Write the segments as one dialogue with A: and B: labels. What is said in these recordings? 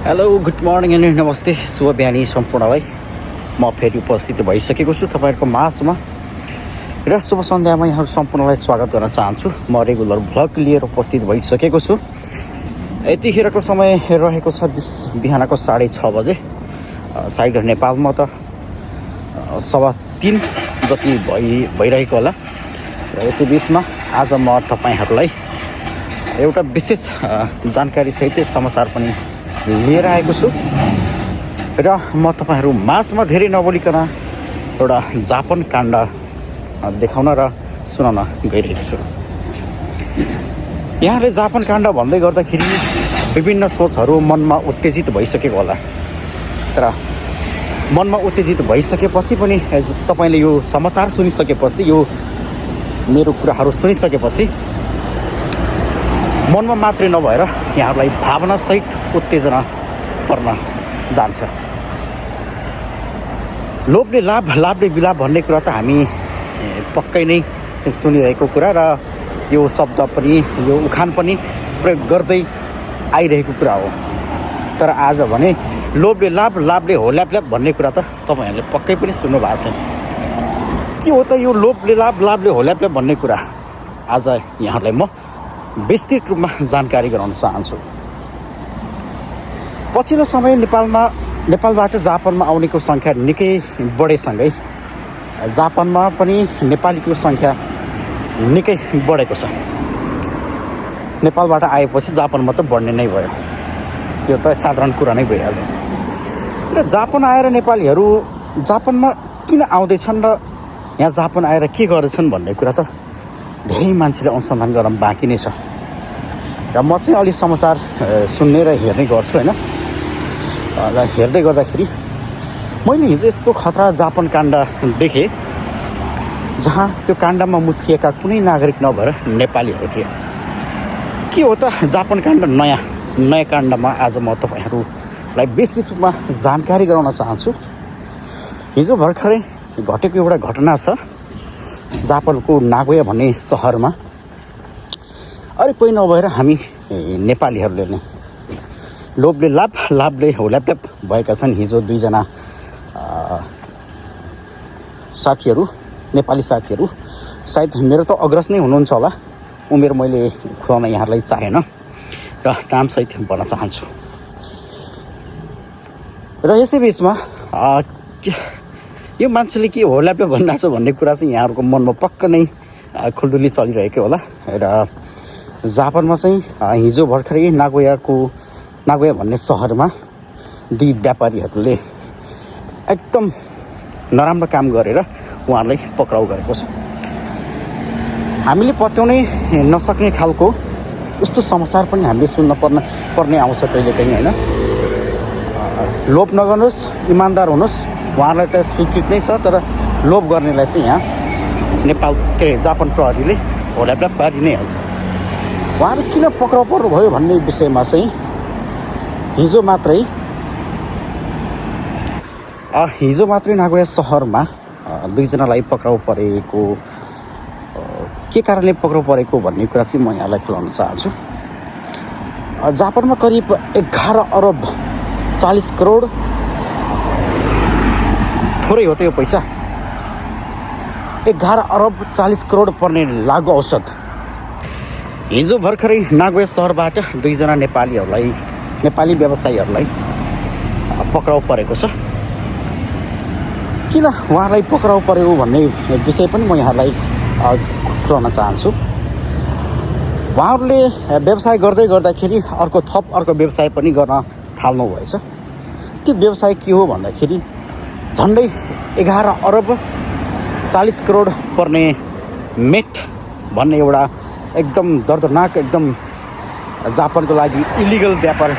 A: Hello good morning and नमस्ते शुभ बिहानी सम्पूर्णलाई म फेरि उपस्थित भइसकेको छु तपाईँहरूको माझमा र शुभ सन्ध्यामा यहाँहरू सम्पूर्णलाई स्वागत गर्न चाहन्छु। म रेगुलर भ्लग लिएर उपस्थित भइसकेको छु। यतिखेरको समय रहेको छ बिहानको 6:30 बजे। सायद नेपालमा त 3:15 जति भइरहेको होला। र यसै बिचमा आज म तपाईँहरूलाई एउटा विशेष जानकारी सहित समाचार पनि लिएर आएको छु र म तपाईँहरू माझमा धेरै नबोलिकन एउटा जापान काण्ड देखाउन र सुनाउन गइरहेको छु। यहाँले जापान काण्ड भन्दै गर्दाखेरि विभिन्न सोचहरू मनमा उत्तेजित भइसकेको होला। तर मनमा उत्तेजित भइसकेपछि पनि तपाईँले यो समाचार सुनिसकेपछि, यो मेरो कुराहरू सुनिसकेपछि मनमा मात्रै नभएर यहाँहरूलाई भावनासहित उत्तेजना पर्न जान्छ। लोभले लाभ, लाभले विलाप भन्ने कुरा त हामी पक्कै नै सुनिरहेको कुरा र यो शब्द पनि, यो उखान पनि प्रयोग गर्दै आइरहेको कुरा हो। तर आज भने लोभले लाभ, लाभले हो ल्याप भन्ने कुरा त तपाईँहरूले पक्कै पनि सुन्नु भएको छ। के हो त यो लोभले लाभ, लाभले हो ल्याप भन्ने कुरा? आज यहाँहरूलाई म विस्तृत रूपमा जानकारी गराउन चाहन्छु। पछिल्लो समय नेपालबाट जापानमा आउनेको सङ्ख्या निकै बढेसँगै जापानमा पनि नेपालीको सङ्ख्या निकै बढेको छ। नेपालबाट आएपछि जापानमा त बढ्ने नै भयो, यो त साधारण कुरा नै भइहाल्यो। र जापान आएर नेपालीहरू जापानमा किन आउँदैछन् र यहाँ जापान आएर के गर्दैछन् भन्ने कुरा त धेरै मान्छेले अनुसन्धान गर्न बाँकी नै छ। र म चाहिँ अलि समाचार सुन्ने र हेर्ने गर्छु होइन। र हेर्दै गर्दाखेरि मैले हिजो यस्तो खतरा जापान काण्ड देखेँ जहाँ त्यो काण्डमा मुछिएका कुनै नागरिक नभएर नेपालीहरू थिए। के हो त जापान काण्ड? नयाँ काण्डमा आज म तपाईँहरूलाई विस्तृत रूपमा जानकारी गराउन चाहन्छु। हिजो भर्खरै घटेको एउटा घटना छ जापानको नागोया भन्ने सहरमा। अरे कोही नभएर हामी नेपालीहरूले नै लोभले लाभ, लाभले हो ल्याप भएका छन्। हिजो दुईजना साथीहरू, नेपाली साथीहरू, सायद मेरो त अग्रज नै हुनुहुन्छ होला, उमेर मैले खुवाउन यहाँहरूलाई चाहेन र नामसहित भन्न चाहन्छु। र यसै बिचमा यो मान्छेले के हो ल्याप भनिरहेको छ भन्ने कुरा चाहिँ यहाँहरूको मनमा पक्क नै खुल्दुली चलिरहेको होला। र जापानमा चाहिँ हिजो भर्खरै नागोया भन्ने सहरमा दुई व्यापारीहरूले एकदम नराम्रो काम गरेर उहाँहरूलाई पक्राउ गरेको छ। हामीले पत्याउनै नसक्ने खालको यस्तो समाचार पनि हामीले सुन्न पर्ने आउँछ कहिलेकाहीँ होइन। लोभ नगर्नुहोस्, इमान्दार हुनुहोस्, उहाँहरूलाई त स्वीकृत नै छ। तर लोभ गर्नेलाई चाहिँ यहाँ जापान प्रहरीले होल्याप पारि नै हाल्छ। उहाँहरू किन पक्राउ पर्नुभयो भन्ने विषयमा चाहिँ हिजो मात्रै नागोया सहरमा दुईजनालाई पक्राउ परेको, के कारणले पक्राउ परेको भन्ने कुरा चाहिँ म यहाँलाई खुलाउन चाहन्छु। जापानमा करिब 11 अरब 40 करोड, थोरै हो त यो पैसा, 11 अरब 40 करोड पर्ने लागु औषध हिजो भर्खरै नागोया सहरबाट दुईजना नेपाली व्यवसायीहरूलाई पक्राउ परेको छ। किन उहाँहरूलाई पक्राउ परेको भन्ने विषय पनि म यहाँलाई खुलाउन चाहन्छु। उहाँहरूले व्यवसाय गर्दै गर्दाखेरि अर्को व्यवसाय पनि गर्न थाल्नुभएछ। त्यो व्यवसाय के हो भन्दाखेरि झन्डै 11 अरब 40 करोड पर्ने मेट भन्ने एउटा एकदम दर्दनाक, एकदम जापानको लागि इलिगल व्यापार,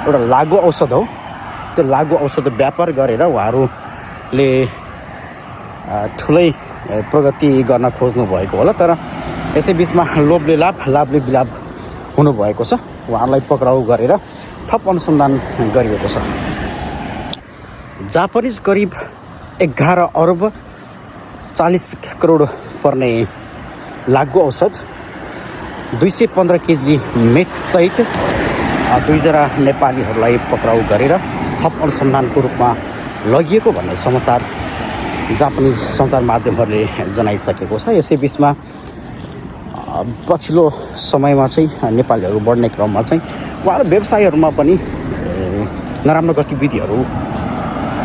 A: एउटा लागु औषध हो। त्यो लागु औषध व्यापार गरेर उहाँहरूले ठुलै प्रगति गर्न खोज्नु भएको होला। तर यसै बिचमा लोभले लाभ, लाभले विलाप हुनुभएको छ। उहाँहरूलाई पक्राउ गरेर थप अनुसन्धान गरिएको छ। जापानिज करिब 11 अरब 40 करोड पर्ने लागु औषध 215 केजी मेथ सहित दुईजना नेपालीहरूलाई पक्राउ गरेर थप अनुसन्धानको रूपमा लगिएको भन्ने समाचार जापानिज सञ्चार माध्यमहरूले जनाइसकेको छ। यसै बिचमा पछिल्लो समयमा चाहिँ नेपालीहरू बढ्ने क्रममा चाहिँ उहाँहरू व्यवसायहरूमा पनि नराम्रो गतिविधिहरू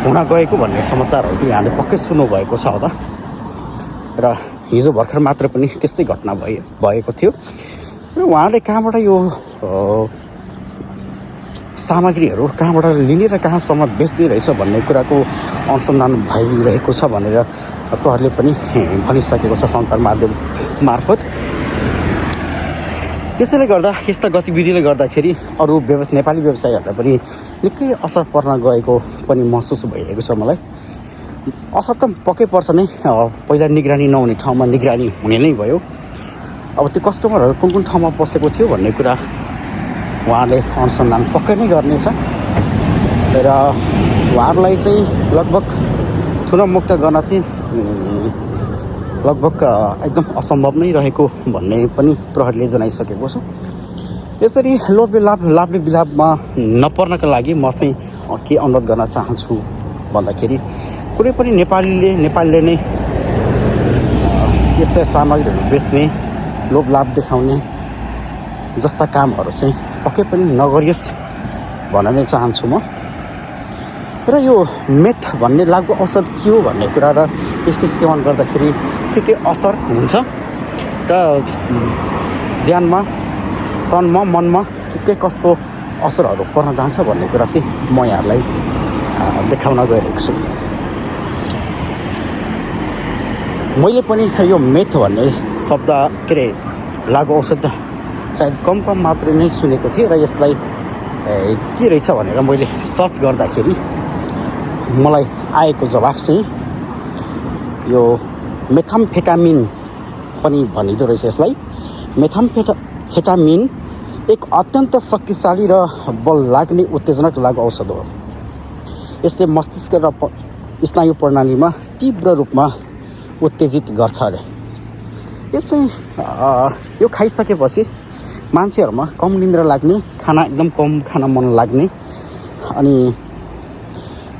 A: हुन गएको भन्ने समाचारहरू पनि यहाँले पक्कै सुन्नुभएको छ होला। र हिजो भर्खर मात्र पनि त्यस्तै घटना भएको थियो र उहाँले कहाँबाट यो सामग्रीहरू कहाँबाट लिने र कहाँसम्म बेच्दै रहेछ भन्ने कुराको अनुसन्धान भइरहेको छ भनेर प्रहरीले पनि भनिसकेको छ सञ्चार माध्यम मार्फत। त्यसैले गर्दा यस्ता गतिविधिले गर्दाखेरि अरू नेपाली व्यवसायीहरूलाई पनि निकै असर पर्न गएको पनि महसुस भइरहेको छ मलाई। असर त पक्कै पर्छ नै, पहिला निगरानी नहुने ठाउँमा निगरानी हुने नै भयो। अब त्यो कस्टमरहरू कुन कुन ठाउँमा पसेको थियो भन्ने कुरा उहाँले अनुसन्धान पक्कै नै गर्नेछ र उहाँहरूलाई चाहिँ लगभग थुनमुक्त गर्न चाहिँ लगभग एकदम असम्भव नै रहेको भन्ने पनि प्रहरीले जनाइसकेको छ। यसरी लाभले बिलापमा नपर्नका लागि म चाहिँ के अनुरोध गर्न चाहन्छु भन्दाखेरि कुनै पनि नेपालीले नै यस्ता सामग्रीहरू बेच्ने, लोभ लाभ देखाउने जस्ता कामहरू चाहिँ पक्कै पनि नगरियोस् भन्न नै चाहन्छु म। र यो मेथ भन्ने लागु औषध के हो भन्ने कुरा र यसले सेवन गर्दाखेरि के असर हुन्छ र ज्यानमा, तनमा, मनमा के कस्तो असरहरू पर्न जान्छ भन्ने कुरा चाहिँ म यहाँलाई देखाउन गइरहेको छु। मैले पनि यो मेथ भन्ने शब्द लागु औषध सायद कम मात्रै नै सुनेको थिएँ र यसलाई के रहेछ भनेर मैले सर्च गर्दाखेरि मलाई आएको जवाफ चाहिँ यो मेथाम्फेटामिन पनि भनिँदो रहेछ यसलाई। मेथाम्फेटामिन एक अत्यन्त शक्तिशाली र बल लाग्ने उत्तेजनक लागु औषध हो। यसले मस्तिष्क र स्नायु प्रणालीमा तीव्र रूपमा उत्तेजित गर्छ अरे। यो चाहिँ यो खाइसकेपछि मान्छेहरूमा कम निन्द्रा लाग्ने, खाना एकदम कम खान मन लाग्ने, अनि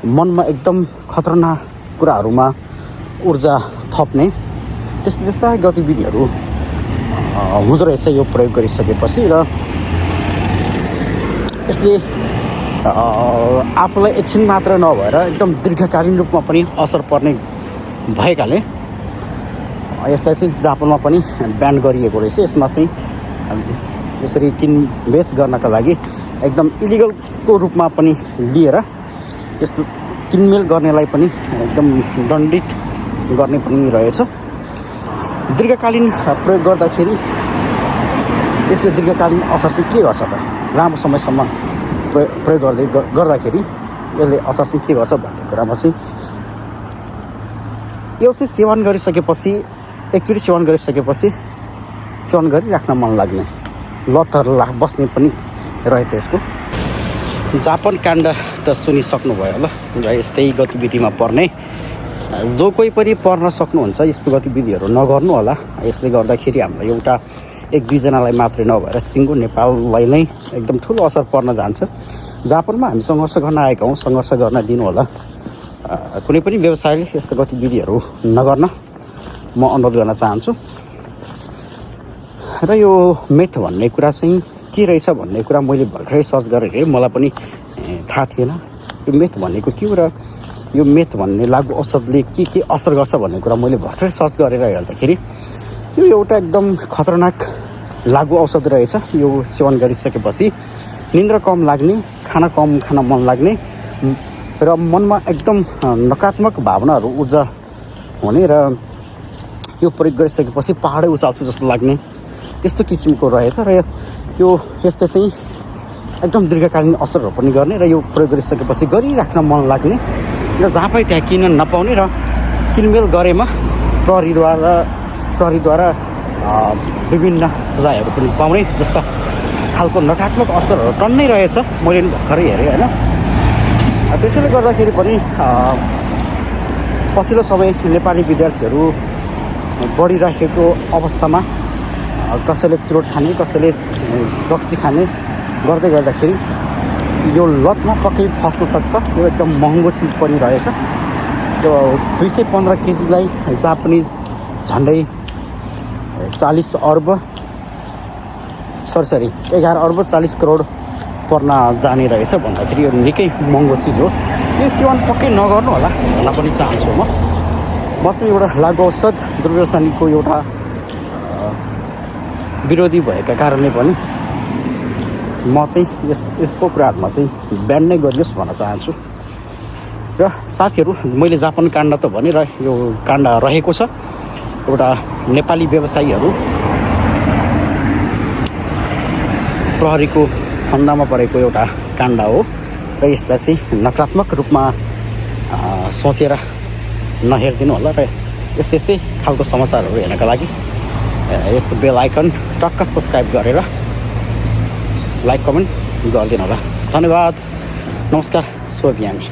A: मनमा एकदम खतरनाक कुराहरूमा ऊर्जा थप्ने त्यस्ता गतिविधिहरू हुँदो रहेछ यो प्रयोग गरिसकेपछि। र यसले आफूलाई एकछिन मात्र नभएर एकदम दीर्घकालीन रूपमा पनि असर पर्ने भएकाले यसलाई चाहिँ जापानमा पनि ब्यान गरिएको रहेछ। यसमा चाहिँ यसरी किनबेच गर्नका लागि एकदम इलिगलको रूपमा पनि लिएर यस्तो किनमेल गर्नेलाई पनि एकदम दण्डित गर्ने पनि रहेछ। दीर्घकालीन प्रयोग गर्दाखेरि यसले दीर्घकालीन असर चाहिँ के गर्छ त, लामो समयसम्म प्रयोग गर्दाखेरि यसले असर चाहिँ के गर्छ भन्ने कुरामा चाहिँ यो चाहिँ सेवन गरिसकेपछि सेवन गरिराख्न मन लाग्ने, लतहरू बस्ने पनि रहेछ यसको। जापान काण्ड त सुनिसक्नुभयो होला र यस्तै गतिविधिमा पर्ने जो कोही पनि पर्न सक्नुहुन्छ यस्तो गतिविधिहरू नगर्नु होला। यसले गर्दाखेरि हामीलाई एउटा एक दुईजनालाई मात्रै नभएर सिङ्गो नेपाललाई नै एकदम ठुलो असर पर्न जान्छ। जापानमा हामी सङ्घर्ष गर्न आएका हौँ, सङ्घर्ष गर्न दिनु होला। कुनै पनि व्यवसायले यस्तो गतिविधिहरू नगर्न म अनुरोध गर्न चाहन्छु। र यो मेथ भन्ने कुरा चाहिँ के रहेछ भन्ने कुरा मैले भर्खरै सर्च गरेर मलाई पनि थाहा थिएन यो मेथ भनेको के हो र यो मेथ भन्ने लागु औषधले के असर गर्छ भन्ने कुरा मैले भर्खरै सर्च गरेर हेर्दाखेरि यो एउटा एकदम खतरनाक लागु औषध रहेछ। यो सेवन गरिसकेपछि निन्द्रा कम लाग्ने, खाना कम खान मन लाग्ने र मनमा एकदम नकारात्मक भावनाहरू ऊर्जा हुने र यो प्रयोग गरिसकेपछि पहाडै उचाल्छु जस्तो लाग्ने त्यस्तो किसिमको रहेछ। र यो यस्तै चाहिँ एकदम दीर्घकालीन असरहरू पनि गर्ने र यो प्रयोग गरिसकेपछि गरिराख्न मन लाग्ने र जहाँ पनि त्यहाँ किन्न नपाउने र किनमेल गरेमा प्रहरीद्वारा विभिन्न सजायहरू पनि पाउने जस्ता खालको नकारात्मक असरहरू टन्नै रहेछ। मैले भर्खरै हेरेँ होइन। त्यसैले गर्दाखेरि पनि पछिल्लो समय नेपाली विद्यार्थीहरू बढिराखेको अवस्थामा कसैले चुरोट खाने, कसैले रक्सी खाने, गर्दै गर्दाखेरि यो लतमा पक्कै फस्न सक्छ। यो एकदम महँगो चिज पनि रहेछ। त्यो 215 केजीलाई जापानिज झन्डै 40 अर्ब 11 अर्ब 40 करोड पर्न जाने रहेछ भन्दाखेरि यो निकै महँगो चिज हो। यो सेवन पक्कै नगर्नु होला भन्न पनि चाहन्छु म चाहिँ एउटा लागु औषध दुर्व्यसनीको एउटा विरोधी भएका कारणले पनि म चाहिँ यस्तो कुराहरूमा चाहिँ ब्यान नै गरियोस् भन्न चाहन्छु। र साथीहरू, मैले जापान काण्ड त भने र यो काण्ड रहेको छ एउटा नेपाली व्यवसायीहरू प्रहरीको फन्दामा परेको एउटा काण्ड हो र यसलाई चाहिँ नकारात्मक रूपमा सोचेर नहेरिदिनु होला। र यस्तै खालको समाचारहरू हेर्नका लागि यस बेल आइकन टक्क सब्सक्राइब गरेर लाइक कमेन्ट गरिदिनु होला। धन्यवाद। नमस्कार। शुभ बिहानी।